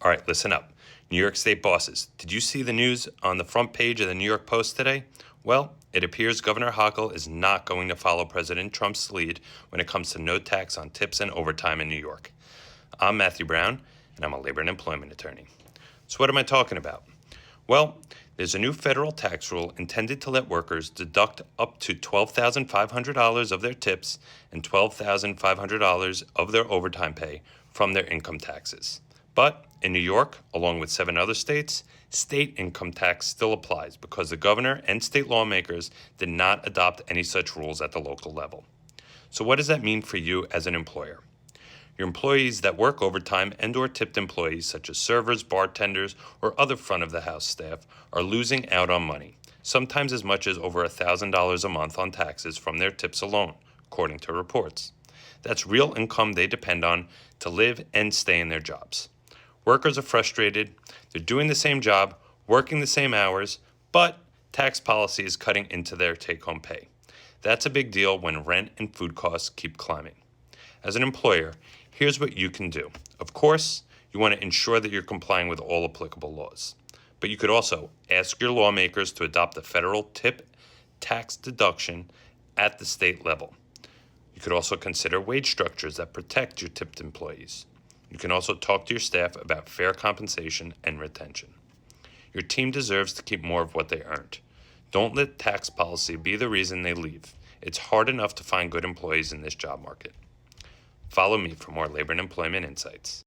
All right, listen up. New York State bosses, did you see the news on the front page of the New York Post today? Well, it appears Governor Hochul is not going to follow President Trump's lead when it comes to no tax on tips and overtime in New York. I'm Matthew Brown, and I'm a labor and employment attorney. So what am I talking about? Well, there's a new federal tax rule intended to let workers deduct up to $12,500 of their tips and $12,500 of their overtime pay from their income taxes. But in New York, along with 7 other states, state income tax still applies because the governor and state lawmakers did not adopt any such rules at the local level. So what does that mean for you as an employer? Your employees that work overtime and/or tipped employees such as servers, bartenders, or other front-of-the-house staff are losing out on money, sometimes as much as over $1,000 a month on taxes from their tips alone, according to reports. That's real income they depend on to live and stay in their jobs. Workers are frustrated. They're doing the same job, working the same hours, but tax policy is cutting into their take-home pay. That's a big deal when rent and food costs keep climbing. As an employer, here's what you can do. Of course, you want to ensure that you're complying with all applicable laws. But you could also ask your lawmakers to adopt a federal tip tax deduction at the state level. You could also consider wage structures that protect your tipped employees. You can also talk to your staff about fair compensation and retention. Your team deserves to keep more of what they earned. Don't let tax policy be the reason they leave. It's hard enough to find good employees in this job market. Follow me for more labor and employment insights.